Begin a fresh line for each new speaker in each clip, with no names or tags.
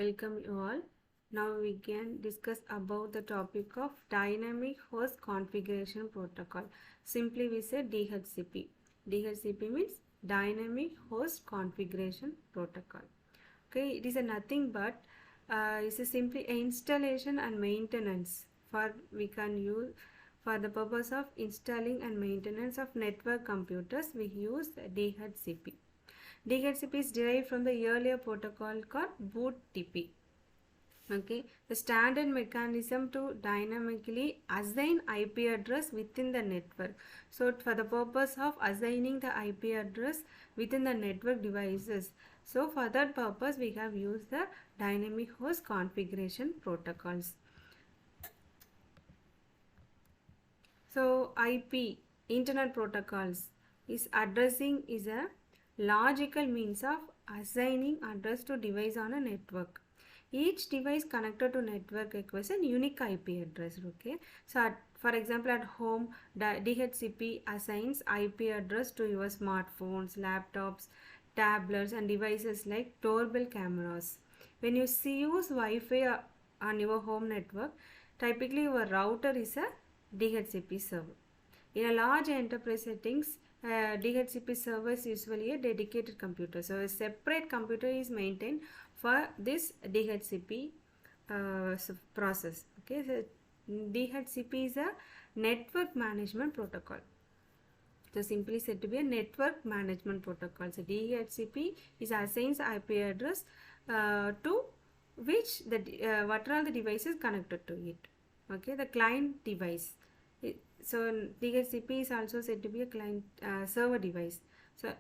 Welcome you all. Now we can discuss about the topic of dynamic host configuration protocol. Simply we say DHCP. DHCP means dynamic host configuration protocol. Okay, it is a nothing but it's a simply installation and maintenance for we can use for the purpose of installing and maintenance of network computers. We use DHCP. DHCP is derived from the earlier protocol called BOOTP. Okay, the standard mechanism to dynamically assign IP address within the network. So for the purpose of assigning the IP address within the network devices. So for that purpose we have used the dynamic host configuration protocols. So IP, Internet protocols, is addressing is a logical means of assigning address to device on a network. Each device connected to network requires a unique IP address. Okay, so for example, at home, DHCP assigns IP address to your smartphones, laptops, tablets, and devices like doorbell cameras. When you use Wi-Fi on your home network, typically your router is a DHCP server. In a large enterprise settings, DHCP server is usually a dedicated computer. So a separate computer is maintained for this DHCP process. Okay, so DHCP is a network management protocol. So simply said to be a network management protocol. So DHCP is assigns IP address to which the what are the devices connected to it. Okay, the client device. So DHCP is also said to be a client server device. So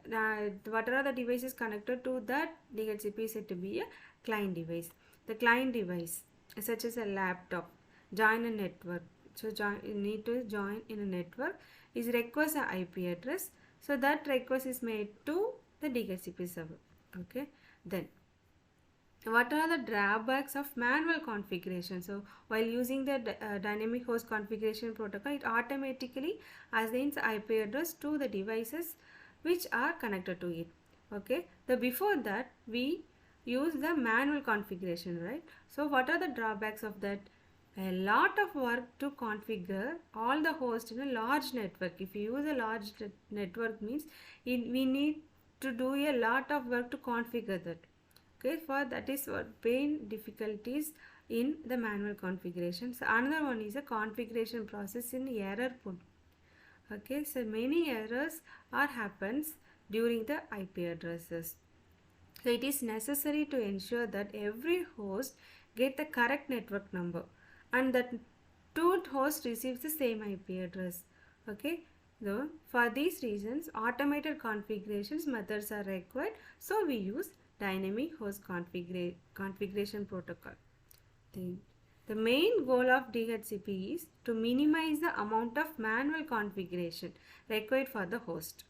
what are the devices connected to that DHCP is said to be a client device. The client device such as a laptop join a network. So you need to join in a network is requires an IP address. So that request is made to the DHCP server. Okay, then what are the drawbacks of manual configuration? So while using the dynamic host configuration protocol, it automatically assigns IP address to the devices which are connected to it. Okay, the before that we use the manual configuration, right? So what are the drawbacks of that? A lot of work to configure all the hosts in a large network. If you use a large network means we need to do a lot of work to configure that. Okay, for that is what pain difficulties in the manual configuration. So another one is a configuration process in error prone. Okay, so many errors are happens during the IP addresses. So it is necessary to ensure that every host get the correct network number and that two hosts receives the same IP address. Okay, so for these reasons automated configurations methods are required. So we use dynamic host configuration protocol. The main goal of DHCP is to minimize the amount of manual configuration required for the host.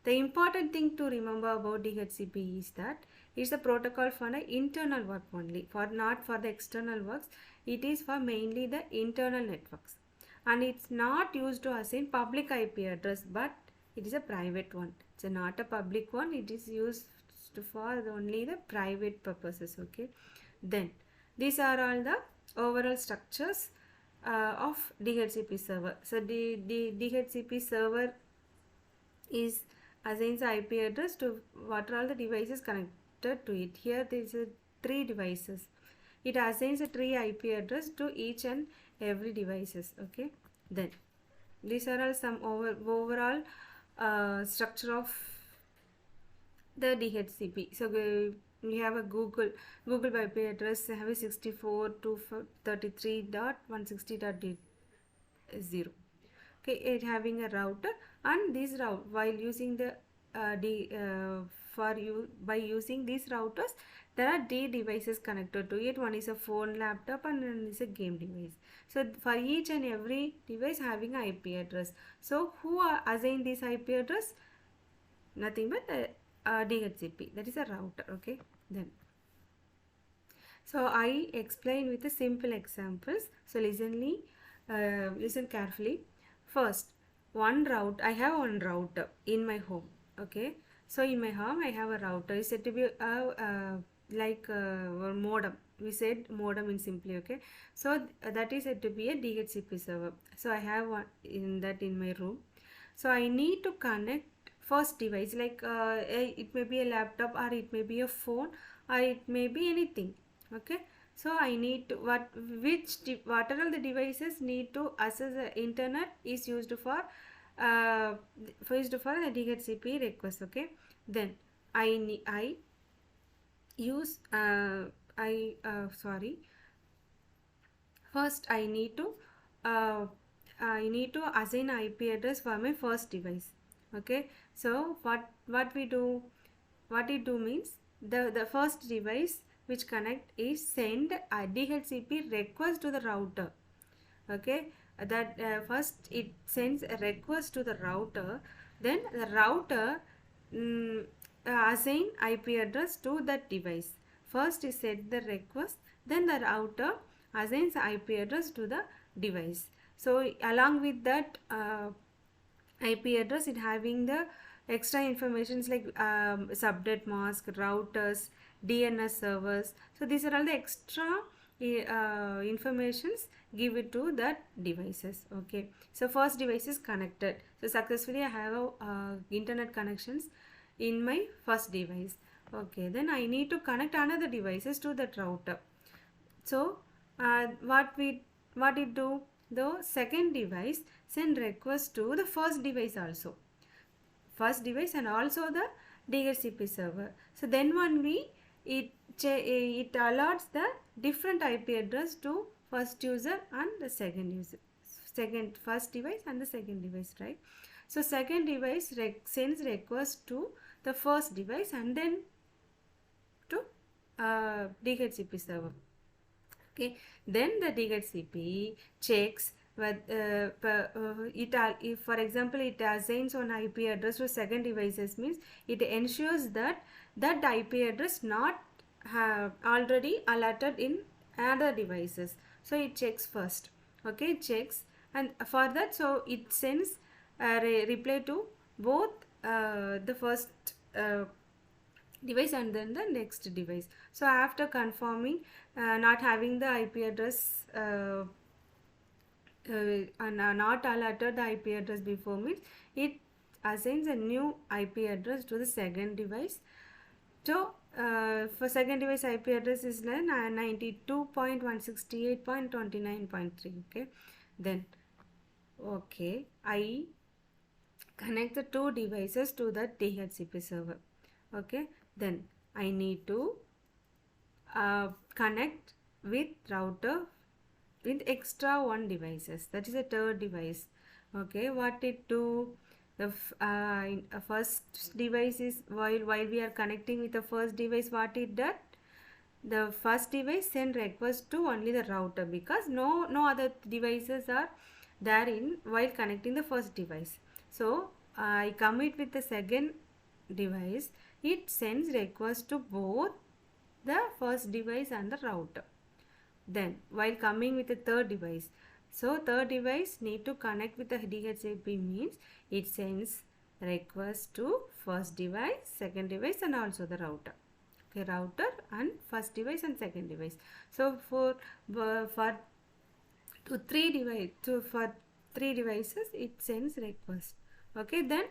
The important thing to remember about DHCP is that it's a protocol for the internal work only, for not for the external works. It is for mainly the internal networks, and it's not used to assign public IP address, but it is a private one. It's not a public one. It is used for only the private purposes. Okay, then these are all the overall structures of DHCP server. So the DHCP server is assigns IP address to what are all the devices connected to it. Here there is 3 devices. It assigns a 3 IP address to each and every devices. Okay, then these are all some overall structure of the DHCP. So we have a Google IP address have a 64.233.160.0. Okay, it having a router, and this route while using the by using these routers there are D devices connected to it. One is a phone, laptop, and one is a game device. So for each and every device having an IP address. So who are assign this IP address? Nothing but DHCP, that is a router. Okay, then so I explain with a simple examples. So listen carefully. First, I have one router in my home. Okay, so in my home I have a router. It's said to be like a modem. we said modem in simply. Okay, so that is said to be a DHCP server. So I have one in that in my room. So I need to connect first device, like it may be a laptop, or it may be a phone, or it may be anything. Okay, so I need to what are all the devices need to access the internet is used for the DHCP request. Okay, then I use I sorry first uh, I need to assign IP address for my first device. Okay, so what it do means the first device which connect is send a DHCP request to the router. Okay, that first it sends a request to the router, then the router mm, assign IP address to that device. First is set the request, then the router assigns IP address to the device. So along with that IP address, it having the extra informations like subnet mask, routers, DNS servers. So these are all the extra informations give it to that devices. Okay, so first device is connected. So successfully I have internet connections in my first device. Okay, then I need to connect another devices to that router. So what it do, the second device send request to the first device also, and also the DHCP server. So then only it allots the different IP address to first user and the second user, first device and the second device, right? So second device sends request to the first device and then to DHCP server. Okay, then the DHCP checks whether if for example it assigns an IP address to second devices, means it ensures that that IP address not already alerted in other devices. So it checks first. Okay, it checks, and for that, so it sends a reply to both the first device and then the next device. So after confirming not having the IP address and not alerted the IP address before, means it assigns a new IP address to the second device. So for second device IP address is 92.168.29.3. okay, then okay, I connect the two devices to the DHCP server. Okay, then I need to connect with router with extra one devices, that is a third device. Okay, what it do, the first device is while we are connecting with the first device, what it does, the first device send request to only the router, because no other devices are there in while connecting the first device. So I commit with the second device, it sends request to both the first device and the router. Then while coming with the third device, so third device need to connect with the DHCP, means it sends request to first device, second device and also the router. Okay, router and first device and second device. So for three devices it sends request. Okay, then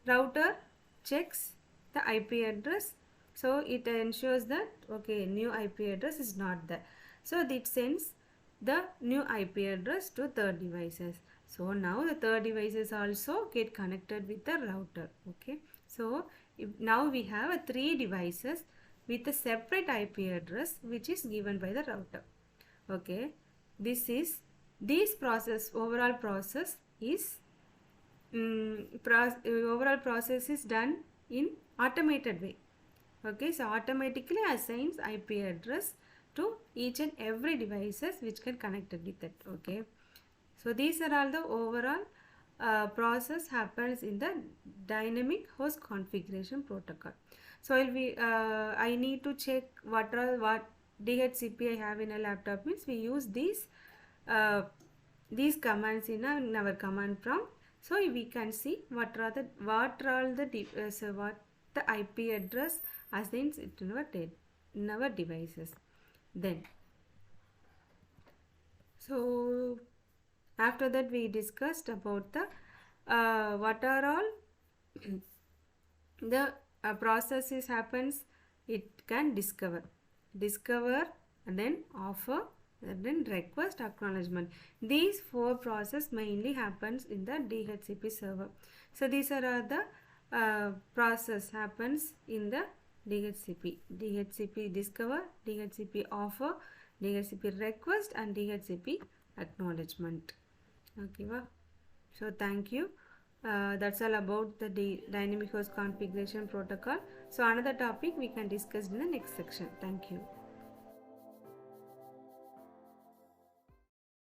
router checks the IP address, so it ensures that okay, new IP address is not there, so it sends the new IP address to third devices. So now the third devices also get connected with the router. Okay, so now we have three devices with a separate IP address which is given by the router. Okay, overall process is done in automated way. Okay, so automatically assigns IP address to each and every devices which get connected with it. Okay, so these are all the overall process happens in the dynamic host configuration protocol. So I need to check what DHCP I have in a laptop, means we use these commands in our command prompt. So we can see what the IP address assigns it in our devices. then. So after that we discussed about the what are all the processes happens. It can discover, and then offer, and then request, acknowledgement. These four process mainly happens in the DHCP server. So these are the process happens in the DHCP discover, DHCP offer, DHCP request, and DHCP acknowledgement. Okay, so thank you. That's all about the dynamic host configuration protocol. So another topic we can discuss in the next section. Thank you.